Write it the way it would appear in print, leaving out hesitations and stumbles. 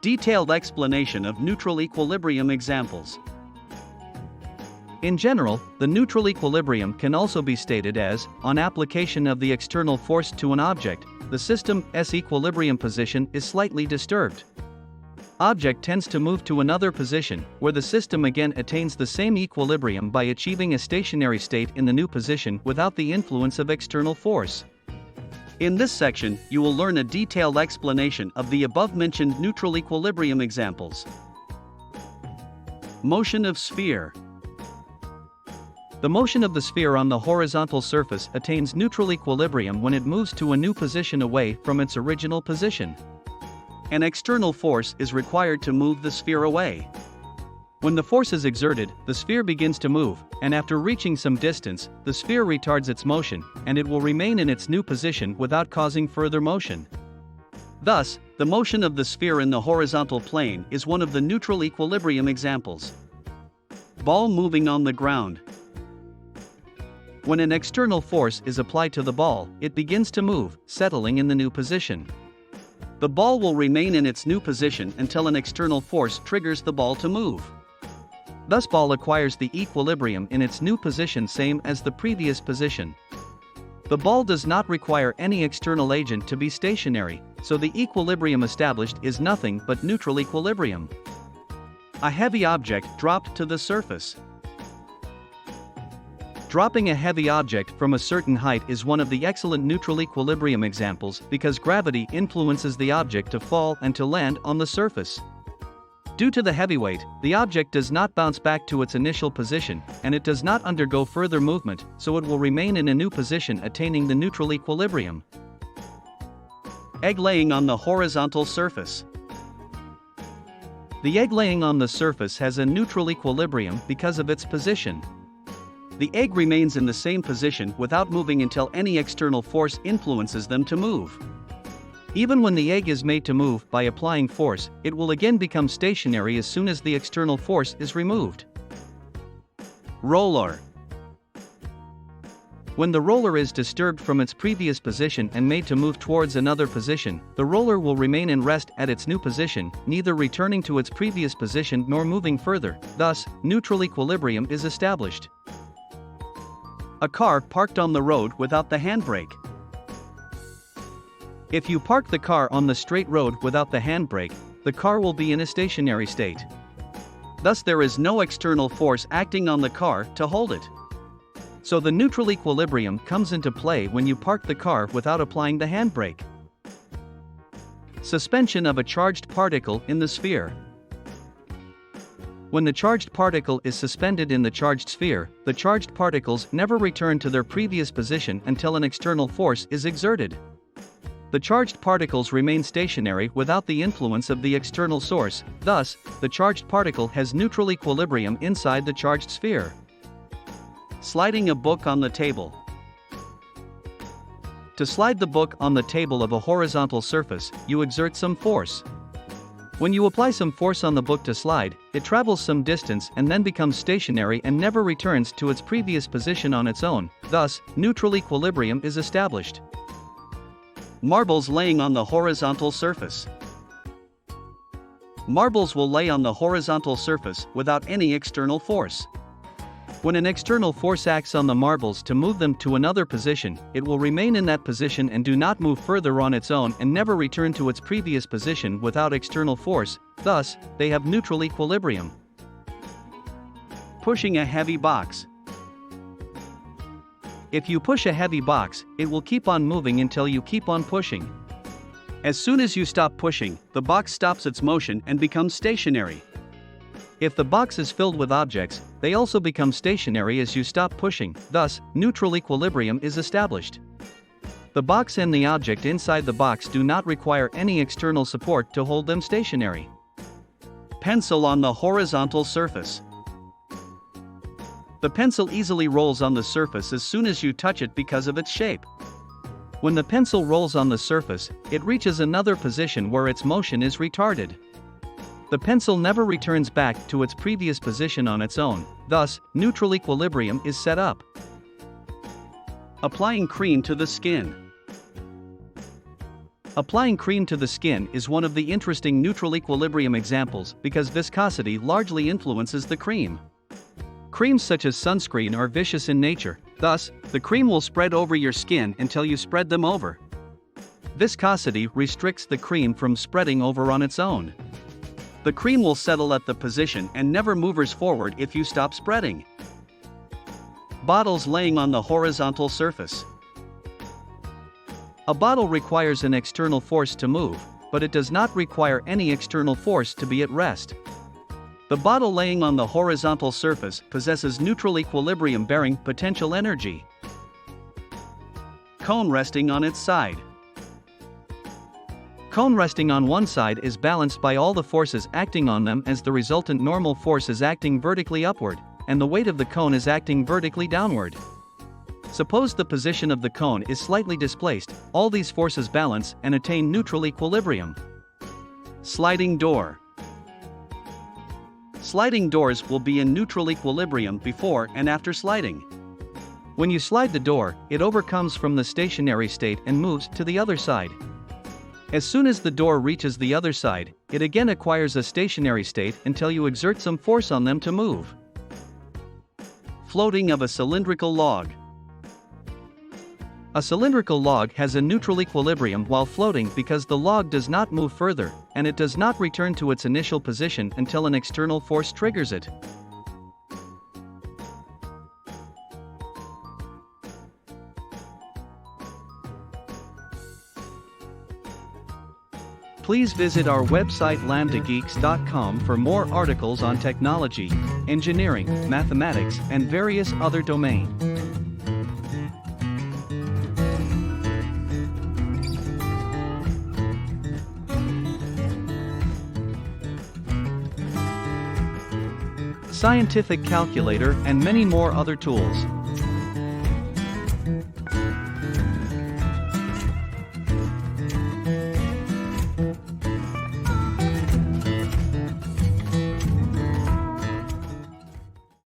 Detailed explanation of neutral equilibrium examples. In general, the neutral equilibrium can also be stated as, on application of the external force to an object, the system's equilibrium position is slightly disturbed. Object tends to move to another position, where the system again attains the same equilibrium by achieving a stationary state in the new position without the influence of external force. In this section, you will learn a detailed explanation of the above-mentioned neutral equilibrium examples. Motion of sphere. The motion of the sphere on the horizontal surface attains neutral equilibrium when it moves to a new position away from its original position. An external force is required to move the sphere away. When the force is exerted, the sphere begins to move, and after reaching some distance, the sphere retards its motion, and it will remain in its new position without causing further motion. Thus, the motion of the sphere in the horizontal plane is one of the neutral equilibrium examples. Ball moving on the ground. When an external force is applied to the ball, it begins to move, settling in the new position. The ball will remain in its new position until an external force triggers the ball to move. Thus ball acquires the equilibrium in its new position same as the previous position. The ball does not require any external agent to be stationary, so the equilibrium established is nothing but neutral equilibrium. A heavy object dropped to the surface. Dropping a heavy object from a certain height is one of the excellent neutral equilibrium examples because gravity influences the object to fall and to land on the surface. Due to the heavy weight, the object does not bounce back to its initial position, and it does not undergo further movement, so it will remain in a new position attaining the neutral equilibrium. Egg laying on the horizontal surface. The egg laying on the surface has a neutral equilibrium because of its position. The egg remains in the same position without moving until any external force influences them to move. Even when the egg is made to move by applying force, it will again become stationary as soon as the external force is removed. Roller. When the roller is disturbed from its previous position and made to move towards another position, the roller will remain in rest at its new position, neither returning to its previous position nor moving further. Thus, neutral equilibrium is established. A car parked on the road without the handbrake. If you park the car on the straight road without the handbrake, the car will be in a stationary state. Thus there is no external force acting on the car to hold it. So the neutral equilibrium comes into play when you park the car without applying the handbrake. Suspension of a charged particle in the sphere. When the charged particle is suspended in the charged sphere, the charged particles never return to their previous position until an external force is exerted. The charged particles remain stationary without the influence of the external source, thus, the charged particle has neutral equilibrium inside the charged sphere. Sliding a book on the table. To slide the book on the table of a horizontal surface, you exert some force. When you apply some force on the book to slide, it travels some distance and then becomes stationary and never returns to its previous position on its own, thus, neutral equilibrium is established. Marbles laying on the horizontal surface. Marbles will lay on the horizontal surface without any external force. When an external force acts on the marbles to move them to another position, it will remain in that position and do not move further on its own and never return to its previous position without external force, thus, they have neutral equilibrium. Pushing a heavy box. If you push a heavy box, it will keep on moving until you keep on pushing. As soon as you stop pushing, the box stops its motion and becomes stationary. If the box is filled with objects, they also become stationary as you stop pushing, thus, neutral equilibrium is established. The box and the object inside the box do not require any external support to hold them stationary. Pencil on the horizontal surface. The pencil easily rolls on the surface as soon as you touch it because of its shape. When the pencil rolls on the surface, it reaches another position where its motion is retarded. The pencil never returns back to its previous position on its own, thus, neutral equilibrium is set up. Applying cream to the skin. Applying cream to the skin is one of the interesting neutral equilibrium examples because viscosity largely influences the cream. Creams such as sunscreen are viscous in nature, thus, the cream will spread over your skin until you spread them over. Viscosity restricts the cream from spreading over on its own. The cream will settle at the position and never moves forward if you stop spreading. Bottles laying on the horizontal surface. A bottle requires an external force to move, but it does not require any external force to be at rest. The bottle laying on the horizontal surface possesses neutral equilibrium bearing potential energy. Cone resting on its side. Cone resting on one side is balanced by all the forces acting on them as the resultant normal force is acting vertically upward, and the weight of the cone is acting vertically downward. Suppose the position of the cone is slightly displaced, all these forces balance and attain neutral equilibrium. Sliding door. Sliding doors will be in neutral equilibrium before and after sliding. When you slide the door, it overcomes from the stationary state and moves to the other side. As soon as the door reaches the other side, it again acquires a stationary state until you exert some force on them to move. Floating of a cylindrical log. A cylindrical log has a neutral equilibrium while floating because the log does not move further, and it does not return to its initial position until an external force triggers it. Please visit our website lambdageeks.com for more articles on technology, engineering, mathematics, and various other domains. Scientific calculator and many more other tools.